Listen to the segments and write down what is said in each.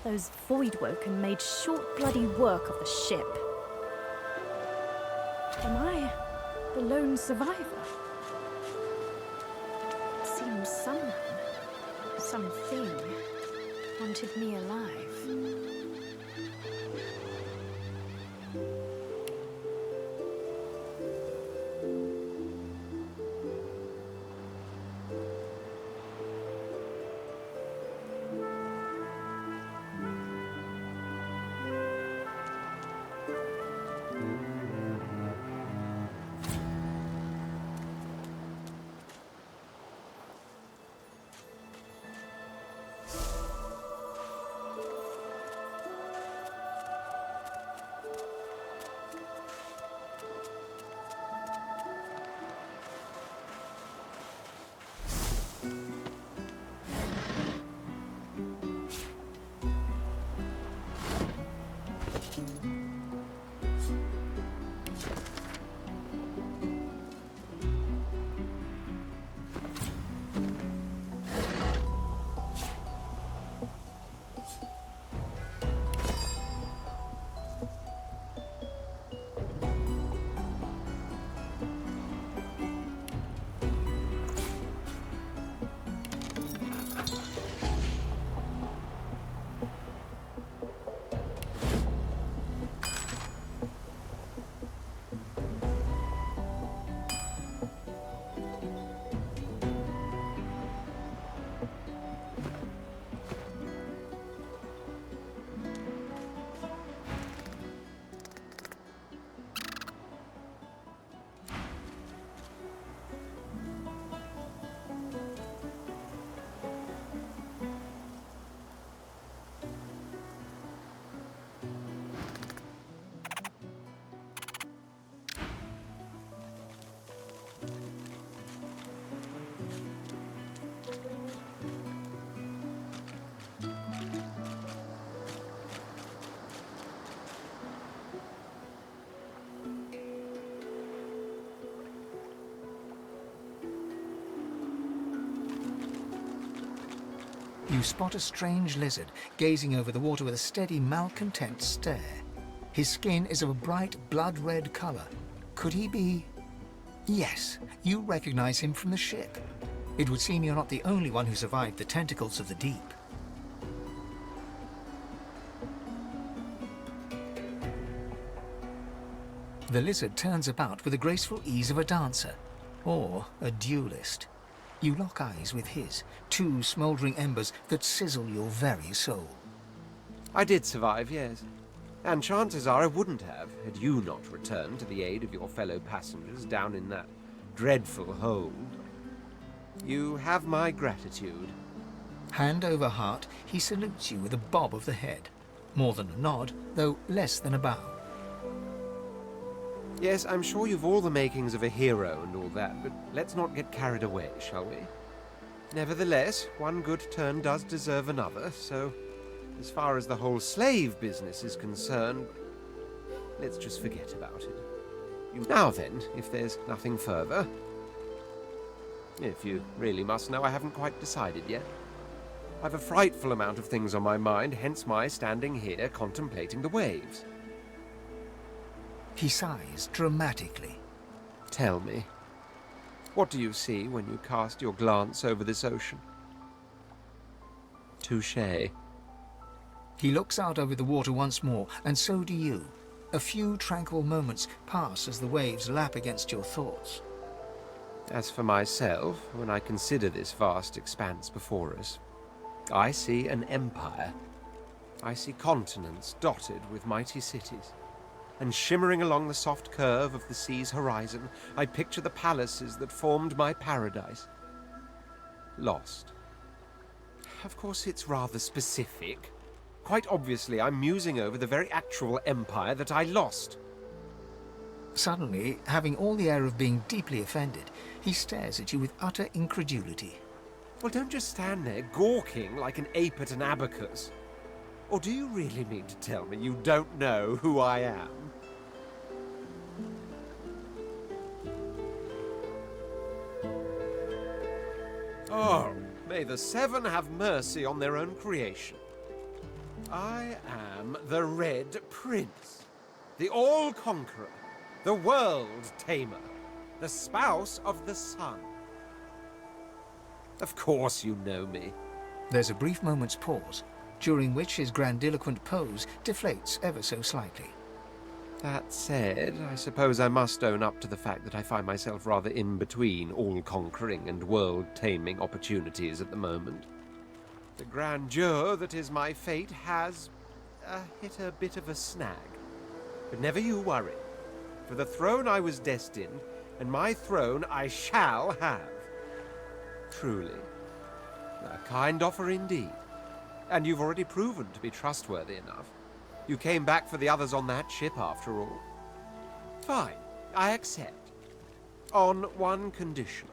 Those Voidwoken made short bloody work of the ship. Am I the lone survivor? It seems someone, something, wanted me alive. You spot a strange lizard gazing over the water with a steady, malcontent stare. His skin is of a bright, blood-red color. Could he be... Yes, you recognize him from the ship. It would seem you're not the only one who survived the tentacles of the deep. The lizard turns about with the graceful ease of a dancer, or a duelist. You lock eyes with his, two smouldering embers that sizzle your very soul. I did survive, yes. And chances are I wouldn't have, had you not returned to the aid of your fellow passengers down in that dreadful hold. You have my gratitude. Hand over heart, he salutes you with a bob of the head. More than a nod, though less than a bow. Yes, I'm sure you've all the makings of a hero and all that, but let's not get carried away, shall we? Nevertheless, one good turn does deserve another, so as far as the whole slave business is concerned, let's just forget about it. Now then, if there's nothing further... If you really must know, I haven't quite decided yet. I've a frightful amount of things on my mind, hence my standing here contemplating the waves. He sighs dramatically. Tell me, what do you see when you cast your glance over this ocean? Touché. He looks out over the water once more, and so do you. A few tranquil moments pass as the waves lap against your thoughts. As for myself, when I consider this vast expanse before us, I see an empire. I see continents dotted with mighty cities. And shimmering along the soft curve of the sea's horizon, I picture the palaces that formed my paradise. Lost. Of course, it's rather specific. Quite obviously, I'm musing over the very actual empire that I lost. Suddenly, having all the air of being deeply offended, he stares at you with utter incredulity. Well, don't just stand there gawking like an ape at an abacus. Or do you really mean to tell me you don't know who I am? Oh, may the seven have mercy on their own creation. I am the Red Prince, the All-Conqueror, the World-Tamer, the spouse of the sun. Of course you know me. There's a brief moment's pause, during which his grandiloquent pose deflates ever so slightly. That said, I suppose I must own up to the fact that I find myself rather in between all-conquering and world-taming opportunities at the moment. The grandeur that is my fate has hit a bit of a snag. But never you worry. For the throne I was destined, and my throne I shall have. Truly. A kind offer indeed. And you've already proven to be trustworthy enough. You came back for the others on that ship, after all. Fine, I accept. On one condition.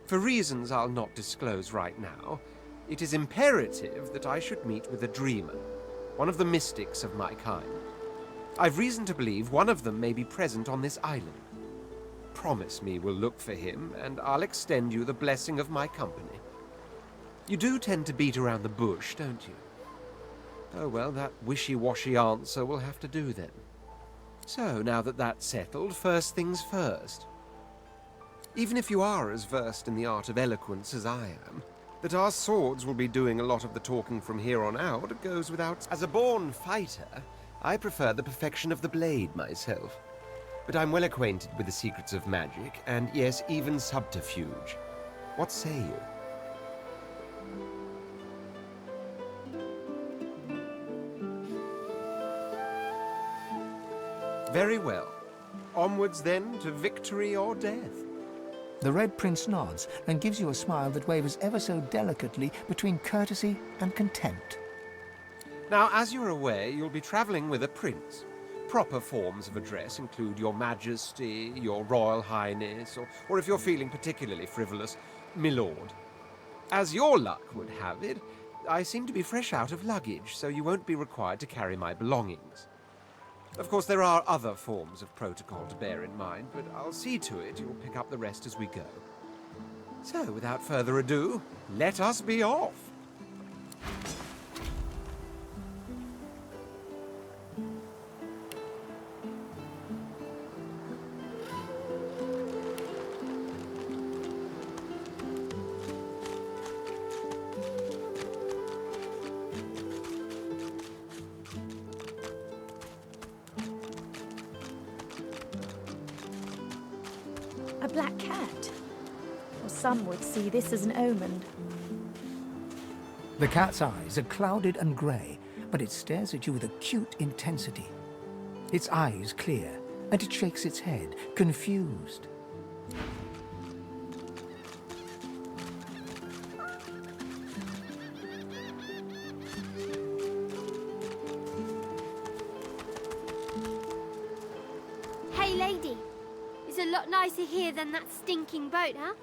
For reasons I'll not disclose right now, it is imperative that I should meet with a dreamer, one of the mystics of my kind. I've reason to believe one of them may be present on this island. Promise me we'll look for him, and I'll extend you the blessing of my company. You do tend to beat around the bush, don't you? Oh well, that wishy-washy answer will have to do then. So, now that that's settled, first things first. Even if you are as versed in the art of eloquence as I am, that our swords will be doing a lot of the talking from here on out goes without... As a born fighter, I prefer the perfection of the blade myself. But I'm well acquainted with the secrets of magic, and yes, even subterfuge. What say you? Very well. Onwards then to victory or death. The Red Prince nods and gives you a smile that wavers ever so delicately between courtesy and contempt. Now, as you're aware, you'll be traveling with a prince. Proper forms of address include Your Majesty, Your Royal Highness, or if you're feeling particularly frivolous, Milord. As your luck would have it, I seem to be fresh out of luggage, so you won't be required to carry my belongings. Of course, there are other forms of protocol to bear in mind, but I'll see to it you'll pick up the rest as we go. So, without further ado, let us be off! A black cat? Or some would see this as an omen. The cat's eyes are clouded and grey, but it stares at you with acute intensity. Its eyes clear, and it shakes its head, confused. Hey, lady. It's a lot nicer here than that stinking boat, huh?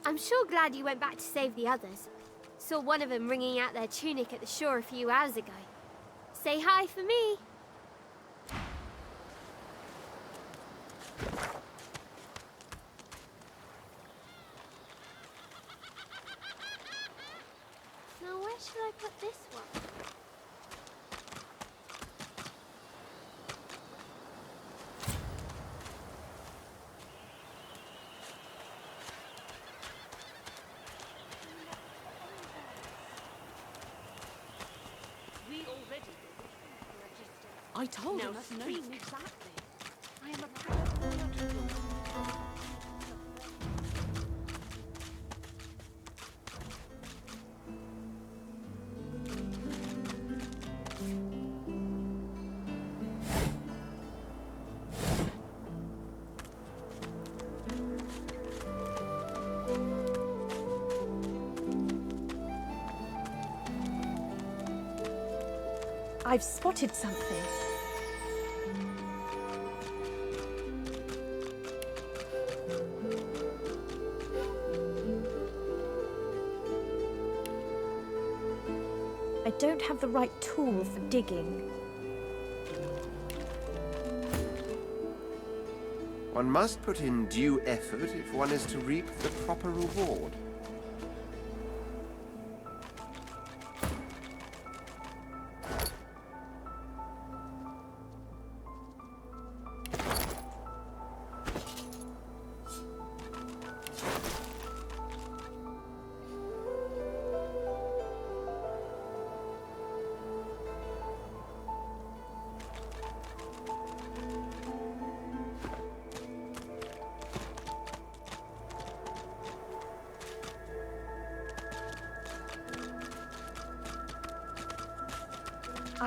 I'm sure glad you went back to save the others. Saw one of them wringing out their tunic at the shore a few hours ago. Say hi for me. Now, where should I put this one? I told him that's no exactly. I am a proud I've spotted something. I don't have the right tool for digging. One must put in due effort if one is to reap the proper reward.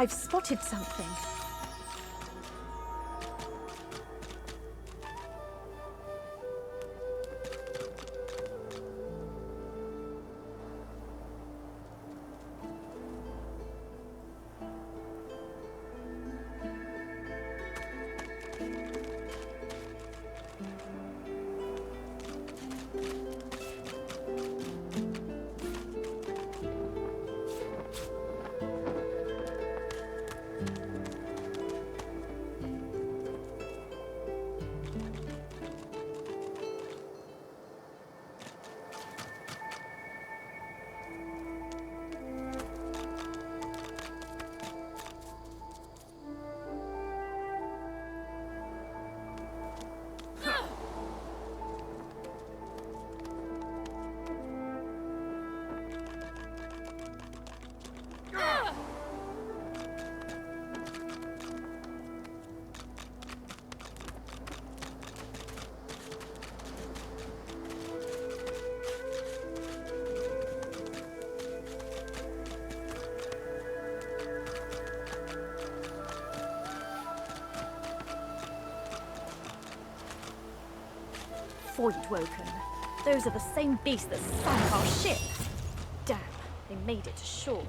I've spotted something. Voidwoken. Those are the same beasts that sank our ship. Damn, they made it to shore.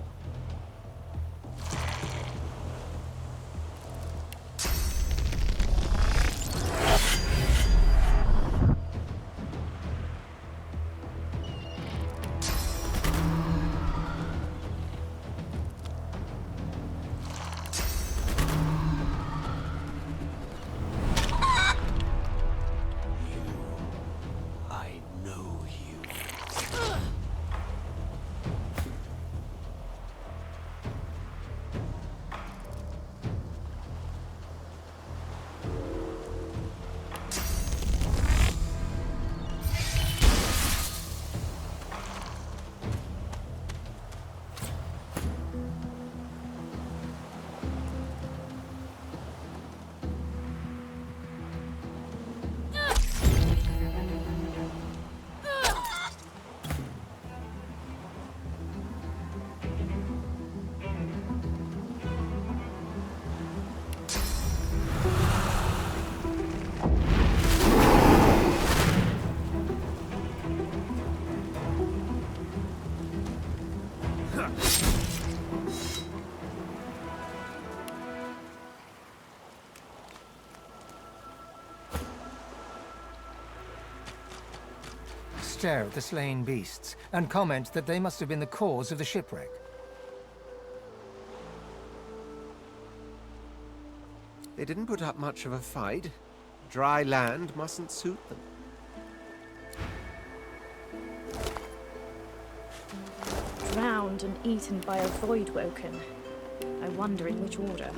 Stare at the slain beasts and comment that they must have been the cause of the shipwreck. They didn't put up much of a fight. Dry land mustn't suit them. Drowned and eaten by a Voidwoken. I wonder in which order.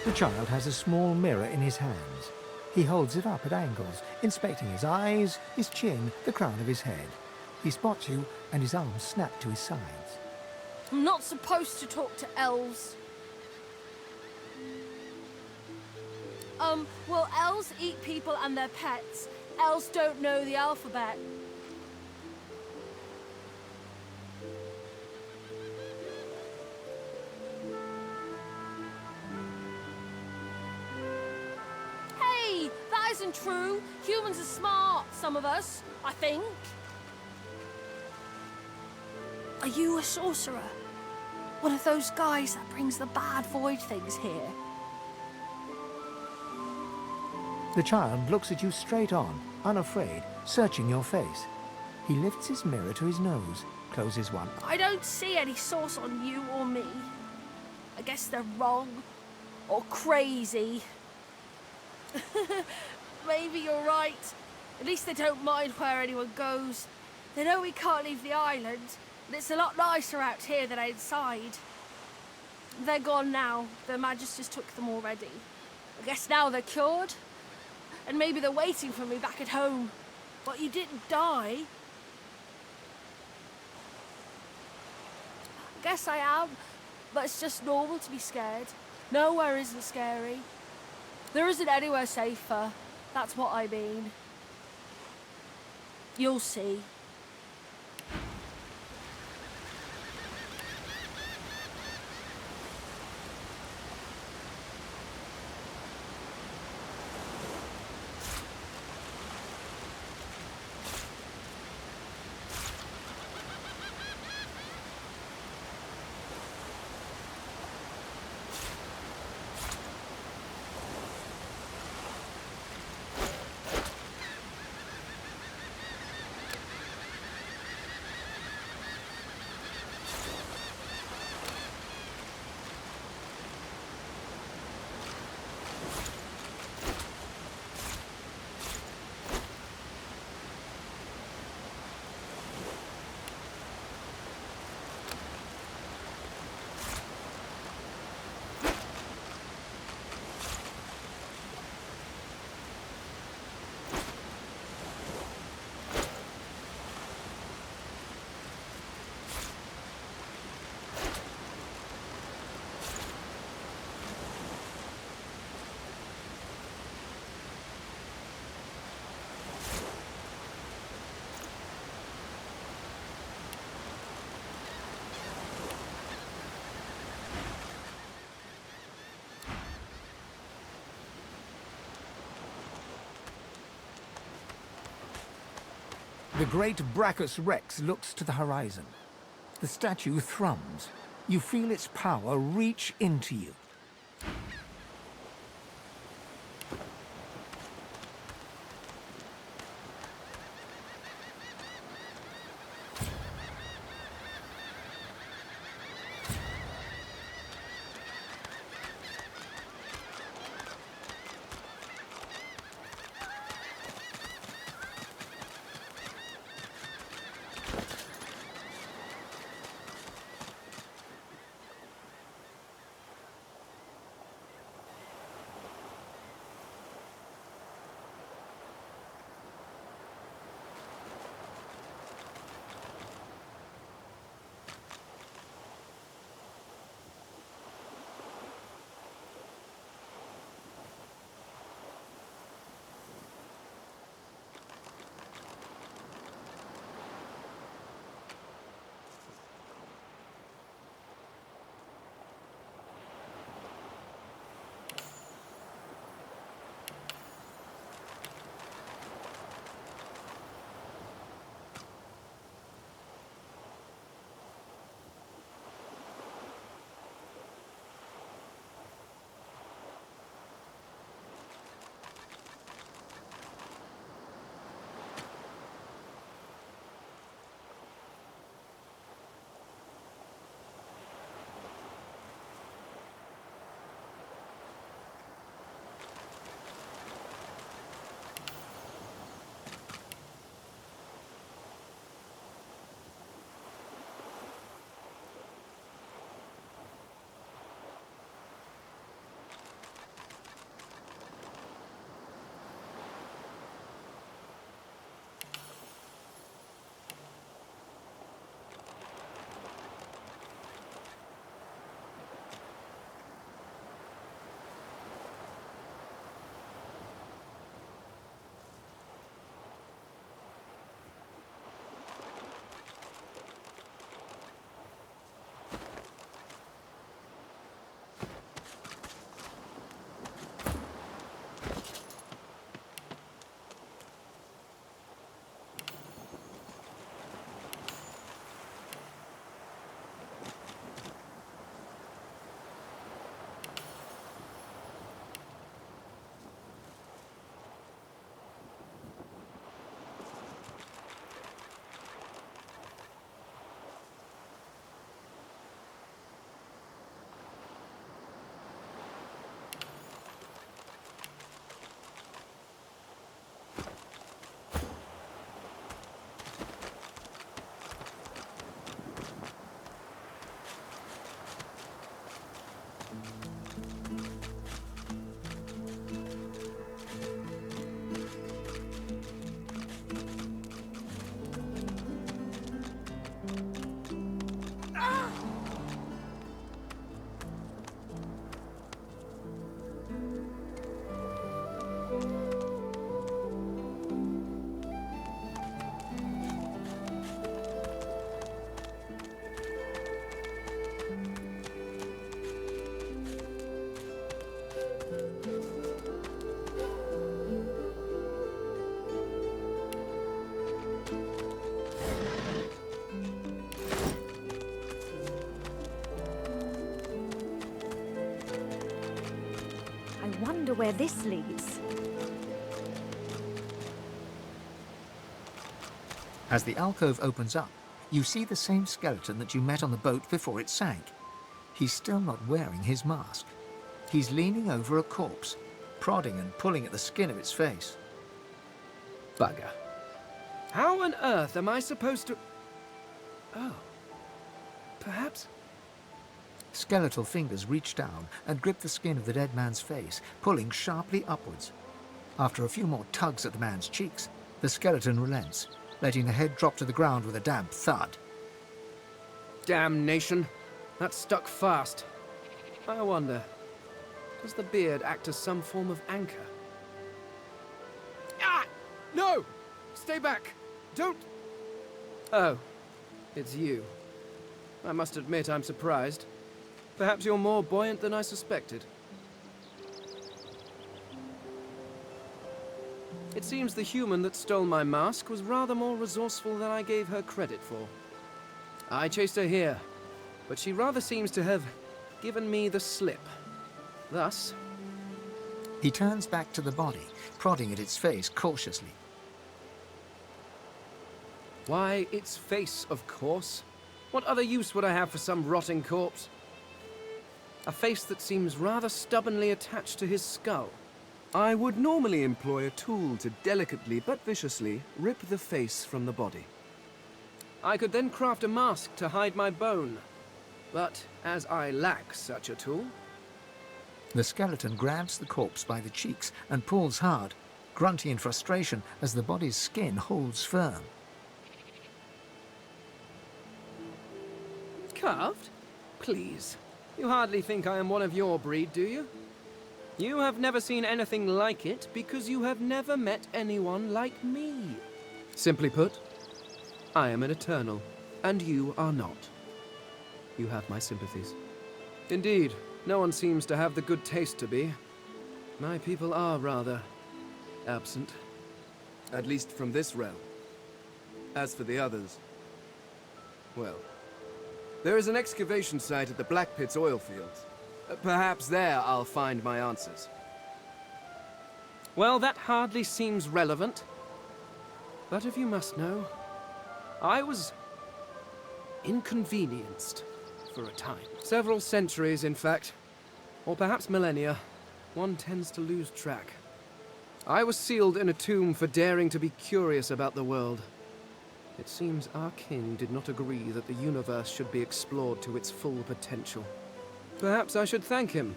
The child has a small mirror in his hands. He holds it up at angles, inspecting his eyes, his chin, the crown of his head. He spots you, and his arms snap to his sides. I'm not supposed to talk to elves. Well, elves eat people and their pets. Elves don't know the alphabet. Hey, that isn't true. Humans are smart, some of us, I think. Are you a sorcerer? One of those guys that brings the bad void things here? The child looks at you straight on, unafraid, searching your face. He lifts his mirror to his nose, closes one. I don't see any sauce on you or me. I guess they're wrong. or crazy. Maybe you're right. At least they don't mind where anyone goes. They know we can't leave the island, and it's a lot nicer out here than inside. They're gone now. Their Majesties took them already. I guess now they're cured. And maybe they're waiting for me back at home. But you didn't die. I guess I am, but it's just normal to be scared. Nowhere isn't scary. There isn't anywhere safer. That's what I mean. You'll see. The great Brachus Rex looks to the horizon. The statue thrums. You feel its power reach into you. where this leads. As the alcove opens up, you see the same skeleton that you met on the boat before it sank. He's still not wearing his mask. He's leaning over a corpse, prodding and pulling at the skin of its face. Bugger. How on earth am I supposed to... Oh. Perhaps... Skeletal fingers reach down and grip the skin of the dead man's face, pulling sharply upwards. After a few more tugs at the man's cheeks, the skeleton relents, letting the head drop to the ground with a damp thud. Damnation. That stuck fast. I wonder, does the beard act as some form of anchor? Ah! No! Stay back! Don't... Oh, it's you. I must admit I'm surprised. Perhaps you're more buoyant than I suspected. It seems the human that stole my mask was rather more resourceful than I gave her credit for. I chased her here, but she rather seems to have given me the slip. Thus... He turns back to the body, prodding at its face cautiously. Why, its face, of course. What other use would I have for some rotting corpse? A face that seems rather stubbornly attached to his skull. I would normally employ a tool to delicately but viciously rip the face from the body. I could then craft a mask to hide my bone. But as I lack such a tool... The skeleton grabs the corpse by the cheeks and pulls hard, grunting in frustration as the body's skin holds firm. Carved? Please. You hardly think I am one of your breed, do you? You have never seen anything like it because you have never met anyone like me. Simply put, I am an eternal, and you are not. You have my sympathies. Indeed, no one seems to have the good taste to be. My people are rather absent. At least from this realm. As for the others, well, there is an excavation site at the Black Pit's oil fields. Perhaps there I'll find my answers. Well, that hardly seems relevant. But if you must know, I was inconvenienced for a time. Several centuries, in fact. Or perhaps millennia. One tends to lose track. I was sealed in a tomb for daring to be curious about the world. It seems our king did not agree that the universe should be explored to its full potential. Perhaps I should thank him.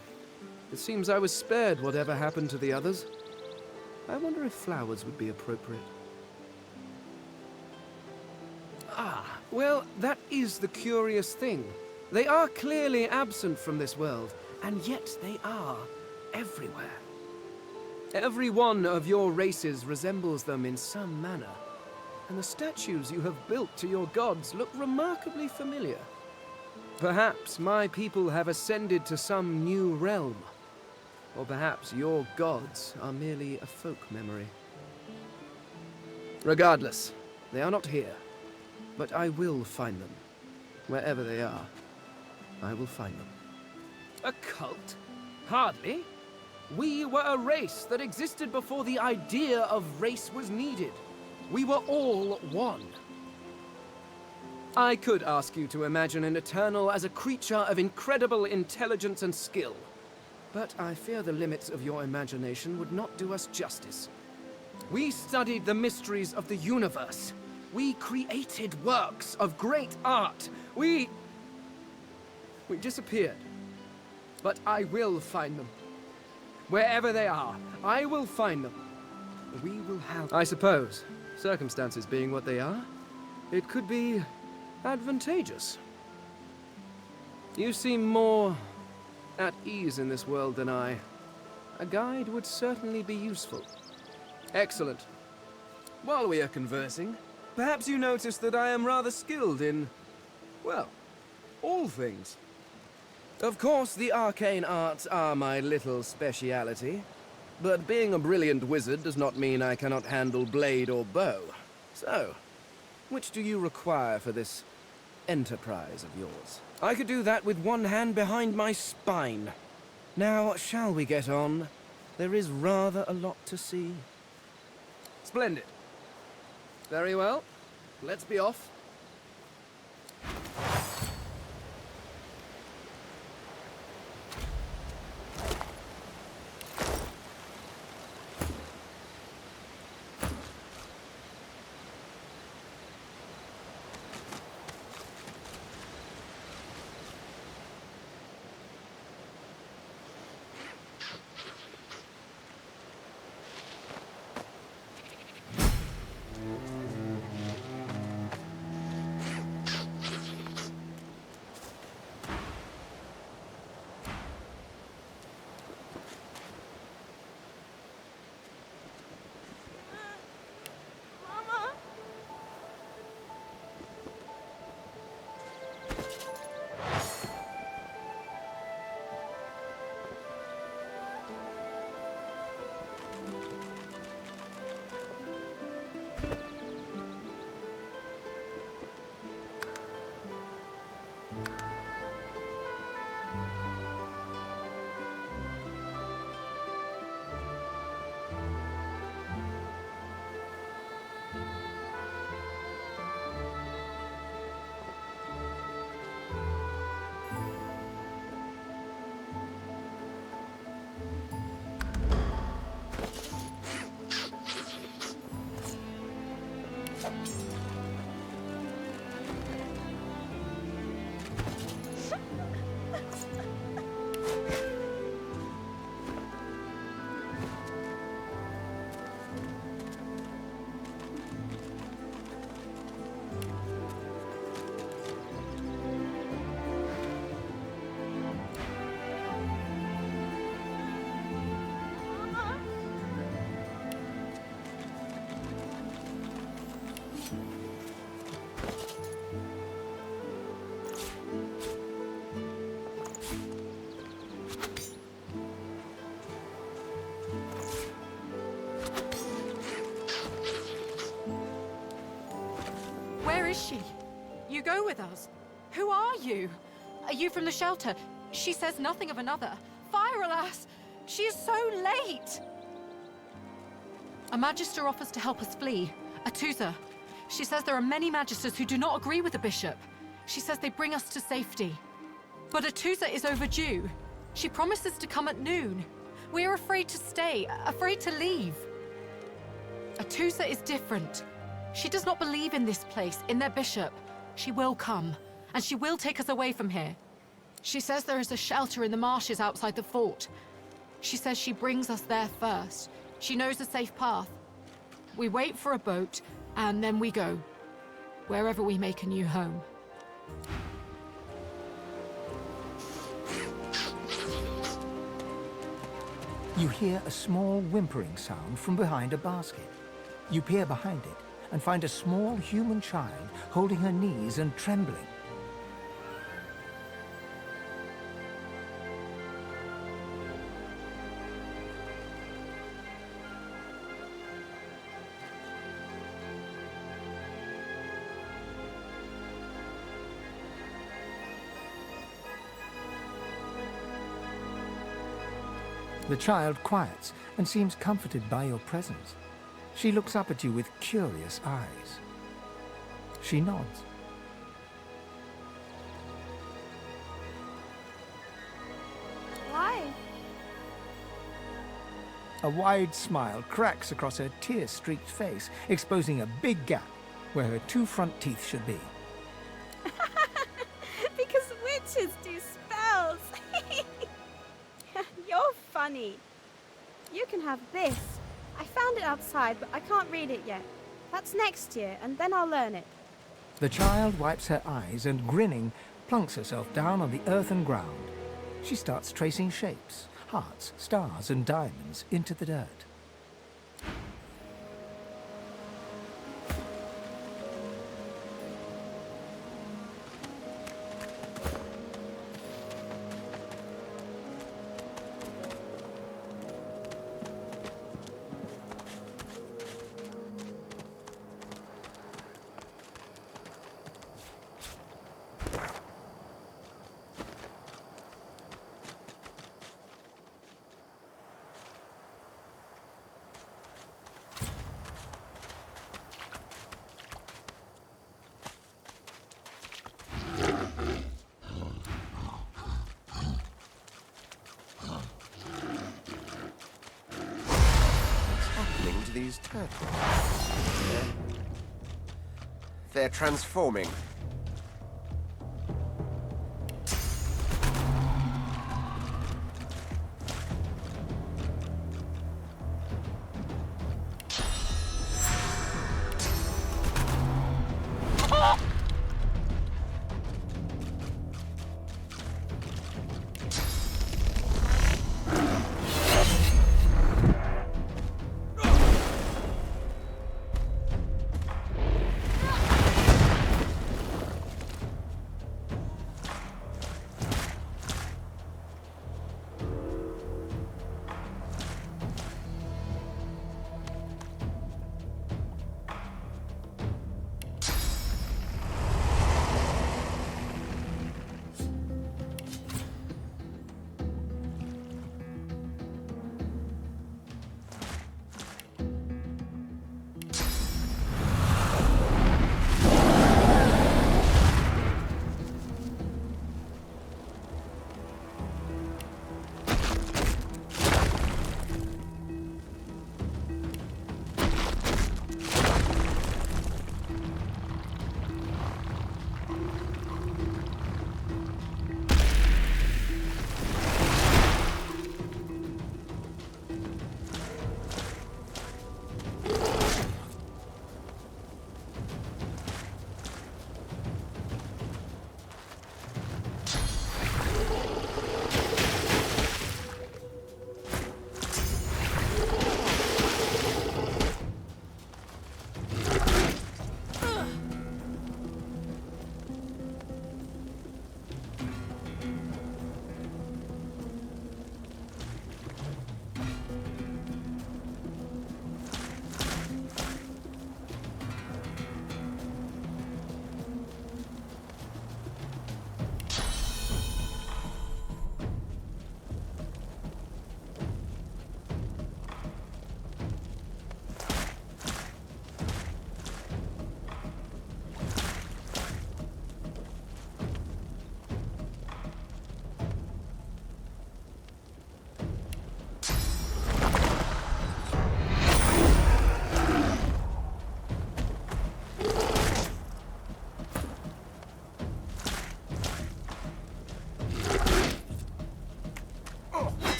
It seems I was spared whatever happened to the others. I wonder if flowers would be appropriate. Ah, well, that is the curious thing. They are clearly absent from this world, and yet they are everywhere. Every one of your races resembles them in some manner, and the statues you have built to your gods look remarkably familiar. Perhaps my people have ascended to some new realm, or perhaps your gods are merely a folk memory. Regardless, they are not here, but I will find them. Wherever they are, I will find them. A cult? Hardly. We were a race that existed before the idea of race was needed. We were all one. I could ask you to imagine an Eternal as a creature of incredible intelligence and skill, but I fear the limits of your imagination would not do us justice. We studied the mysteries of the universe. We created works of great art. We disappeared. But I will find them. Wherever they are, I will find them. We will have... I suppose, circumstances being what they are, it could be advantageous. You seem more at ease in this world than I. A guide would certainly be useful. Excellent. While we are conversing, perhaps you notice that I am rather skilled in, well, all things. Of course, the arcane arts are my little speciality, but being a brilliant wizard does not mean I cannot handle blade or bow. So, which do you require for this enterprise of yours? I could do that with one hand behind my spine. Now, shall we get on? There is rather a lot to see. Splendid. Very well. Let's be off. Where is she? You go with us. Who are you? Are you from the shelter? She says nothing of another. Fire, alas! She is so late! A magister offers to help us flee. A Tusa. She says there are many magisters who do not agree with the bishop. She says they bring us to safety. But a Tusa is overdue. She promises to come at noon. We are afraid to stay, afraid to leave. A Tusa is different. She does not believe in this place, in their bishop. She will come, and she will take us away from here. She says there is a shelter in the marshes outside the fort. She says she brings us there first. She knows a safe path. We wait for a boat, and then we go. Wherever we make a new home. You hear a small whimpering sound from behind a basket. You peer behind it and find a small human child holding her knees and trembling. The child quiets and seems comforted by your presence. She looks up at you with curious eyes. She nods. Why? A wide smile cracks across her tear-streaked face, exposing a big gap where her two front teeth should be. Because witches do spells. You're funny. You can have this. I found it outside, but I can't read it yet. That's next year, and then I'll learn it. The child wipes her eyes and, grinning, plunks herself down on the earthen ground. She starts tracing shapes, hearts, stars, and diamonds into the dirt. these turtles? They're transforming.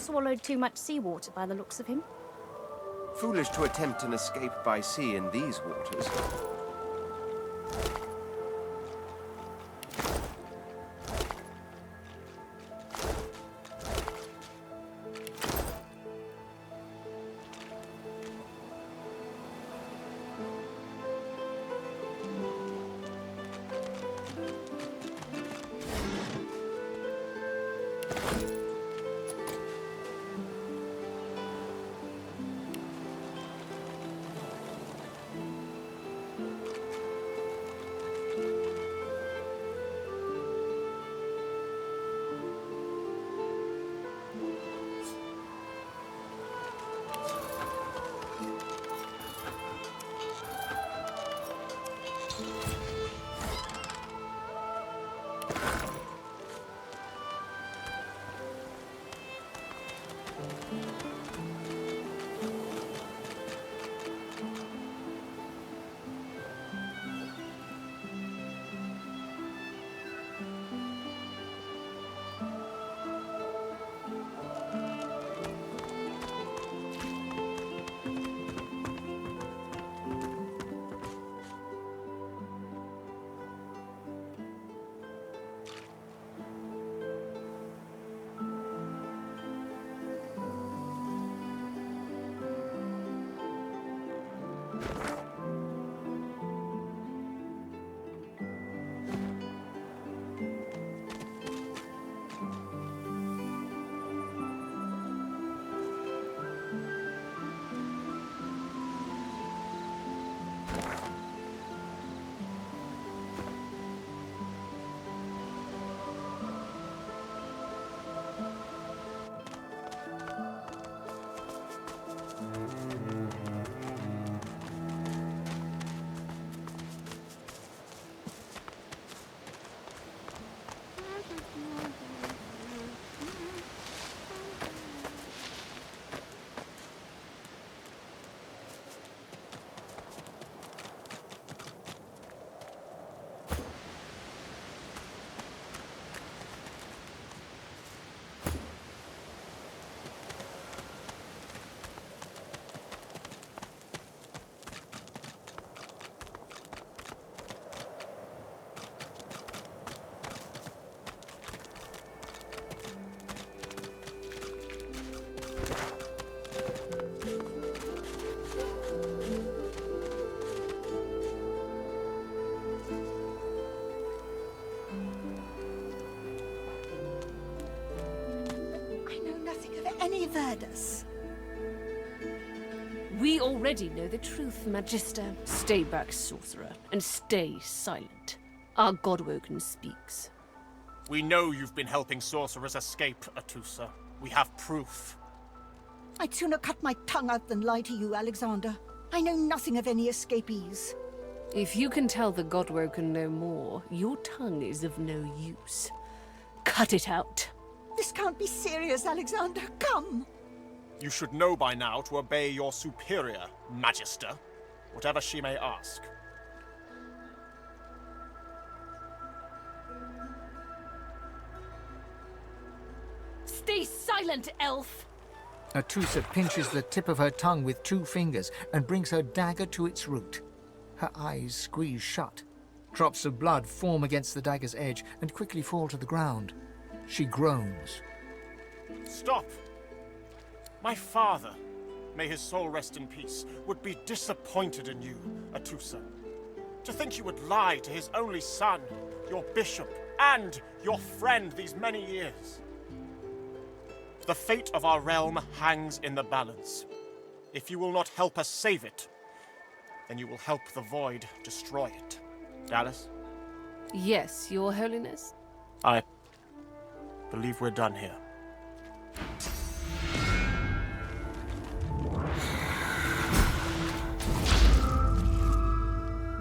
Swallowed too much seawater by the looks of him. Foolish to attempt an escape by sea in these waters. Any word us? We already know the truth, Magister. Stay back, sorcerer, and stay silent. Our Godwoken speaks. We know you've been helping sorcerers escape, Atusa. We have proof. I'd sooner cut my tongue out than lie to you, Alexander. I know nothing of any escapees. If you can tell the Godwoken no more, your tongue is of no use. Cut it out. This can't be serious, Alexander. Come! You should know by now to obey your superior, Magister, whatever she may ask. Stay silent, elf! Atusa pinches the tip of her tongue with 2 fingers and brings her dagger to its root. Her eyes squeeze shut. Drops of blood form against the dagger's edge and quickly fall to the ground. She groans. Stop! My father, may his soul rest in peace, would be disappointed in you, Atusa. To think you would lie to his only son, your bishop, and your friend these many years. The fate of our realm hangs in the balance. If you will not help us save it, then you will help the Void destroy it. Dallas? Yes, Your Holiness? I believe we're done here.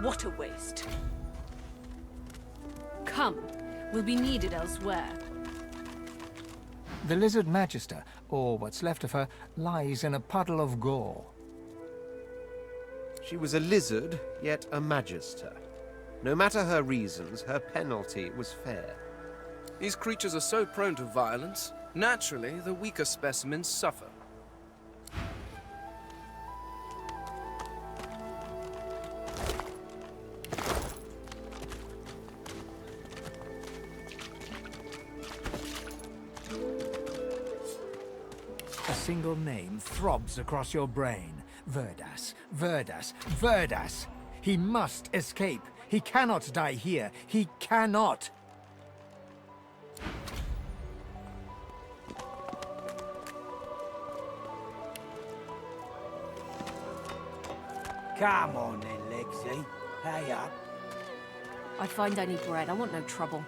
What a waste. Come, we'll be needed elsewhere. The lizard magister, or what's left of her, lies in a puddle of gore. She was a lizard, yet a magister. No matter her reasons, her penalty was fair. These creatures are so prone to violence, naturally, the weaker specimens suffer. A single name throbs across your brain. Verdas, Verdas, Verdas! He must escape. He cannot die here. He cannot! Come on then, Lexi. Hey up. I find I need bread. I want no trouble.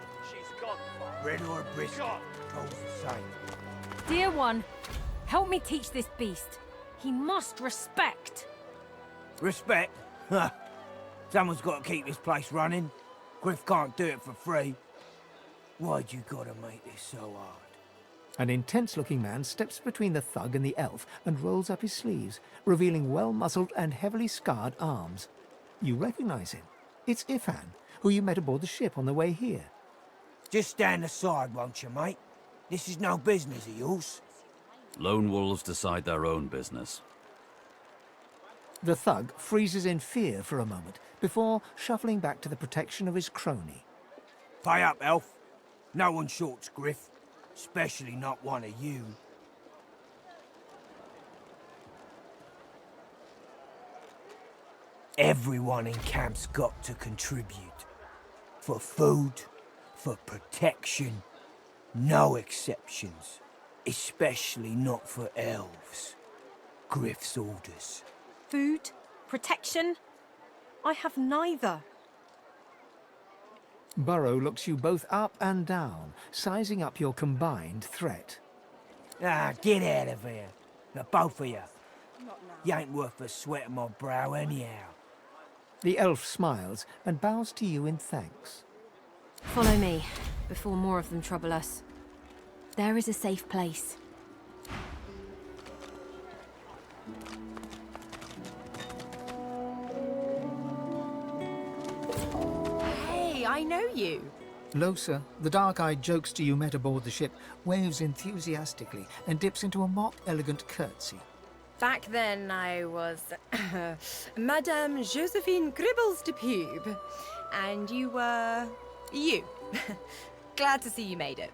Bread or brisket, all's the same. Dear one, help me teach this beast. He must respect. Respect? Huh. Someone's got to keep this place running. Griff can't do it for free. Why'd you gotta make this so hard? An intense-looking man steps between the thug and the elf and rolls up his sleeves, revealing well-muscled and heavily scarred arms. You recognize him. It's Ifan, who you met aboard the ship on the way here. Just stand aside, won't you, mate? This is no business of yours. Lone wolves decide their own business. The thug freezes in fear for a moment before shuffling back to the protection of his crony. Pay up, elf. No one shorts Griff. Especially not one of you. Everyone in camp's got to contribute. For food, for protection. No exceptions. Especially not for elves. Griff's orders. Food? Protection? I have neither. Burrow looks you both up and down, sizing up your combined threat. Ah, get out of here. The both of you. You ain't worth the sweat of my brow anyhow. The elf smiles and bows to you in thanks. Follow me, before more of them trouble us. There is a safe place. Hey, I know you. Losa, the dark-eyed jokester you met aboard the ship, waves enthusiastically and dips into a mock elegant curtsy. Back then I was Madame Josephine Gribbles de Pube. And you were... you. Glad to see you made it.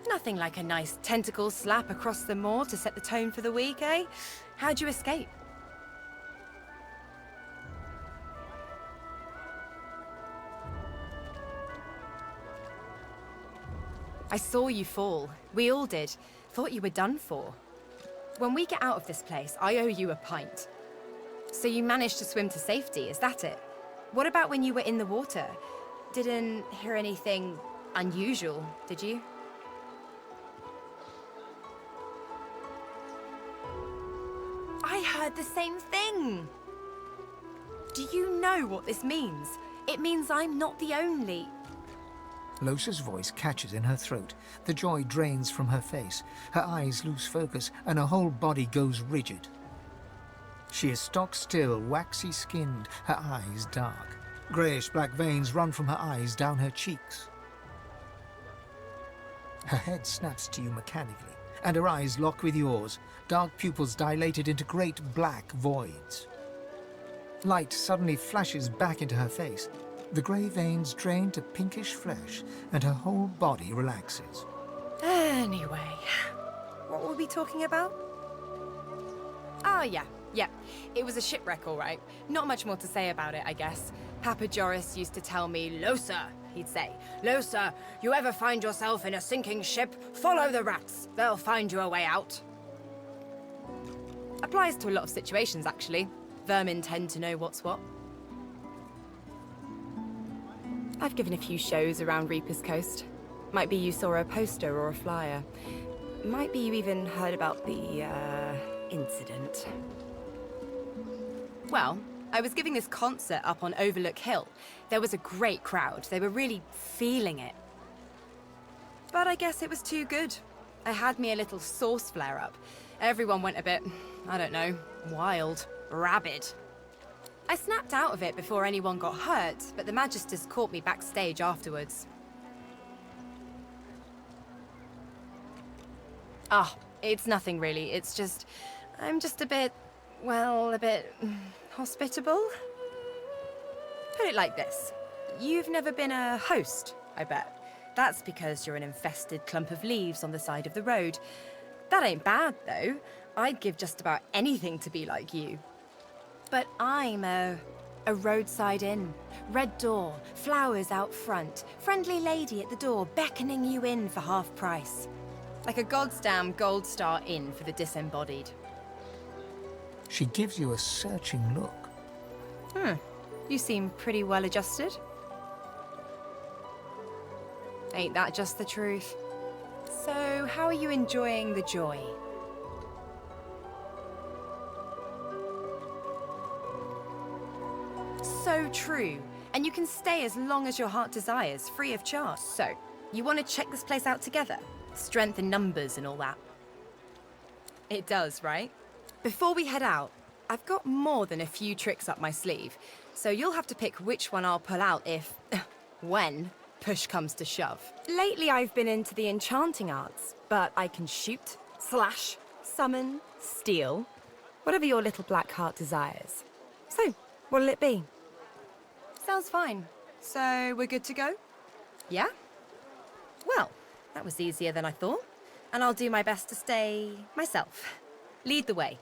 Nothing like a nice tentacle slap across the moor to set the tone for the week, eh? How'd you escape? I saw you fall. We all did. Thought you were done for. when we get out of this place, I owe you a pint. So you managed to swim to safety, is that it? What about when you were in the water? Didn't hear anything unusual, did you? I heard the same thing! Do you know what this means? It means I'm not the only. Losa's voice catches in her throat. The joy drains from her face. Her eyes lose focus, and her whole body goes rigid. She is stock still, waxy skinned, her eyes dark. Greyish-black veins run from her eyes down her cheeks. Her head snaps to you mechanically, and her eyes lock with yours, dark pupils dilated into great black voids. Light suddenly flashes back into her face. The grey veins drain to pinkish flesh, and her whole body relaxes. Anyway, what were we talking about? Oh, yeah. It was a shipwreck, all right. Not much more to say about it, I guess. Papa Joris used to tell me, Losa, he'd say, Losa, you ever find yourself in a sinking ship, follow the rats. They'll find you a way out. Applies to a lot of situations, actually. Vermin tend to know what's what. I've given a few shows around Reaper's Coast. Might be you saw a poster or a flyer. Might be you even heard about the, incident. Well, I was giving this concert up on Overlook Hill. There was a great crowd. They were really feeling it. But I guess it was too good. I had me a little sauce flare-up. Everyone went a bit, I don't know, wild, rabid. I snapped out of it before anyone got hurt, but the Magisters caught me backstage afterwards. Ah, it's nothing really. It's just, I'm just a bit, well, a bit hospitable? Put it like this. You've never been a host, I bet. That's because you're an infested clump of leaves on the side of the road. That ain't bad, though. I'd give just about anything to be like you. But I'm a roadside inn. Red door, flowers out front, friendly lady at the door beckoning you in for half price. Like a goddamn gold star inn for the disembodied. She gives you a searching look. You seem pretty well adjusted. Ain't that just the truth? So, how are you enjoying the joy? So true. And you can stay as long as your heart desires, free of charge. So, you want to check this place out together? Strength in numbers and all that. It does, right? Before we head out, I've got more than a few tricks up my sleeve, so you'll have to pick which one I'll pull out if, when, push comes to shove. Lately I've been into the enchanting arts, but I can shoot, slash, summon, steal, whatever your little black heart desires. So, what'll it be? Sounds fine. So, we're good to go? Yeah? Well, that was easier than I thought, and I'll do my best to stay myself. Lead the way.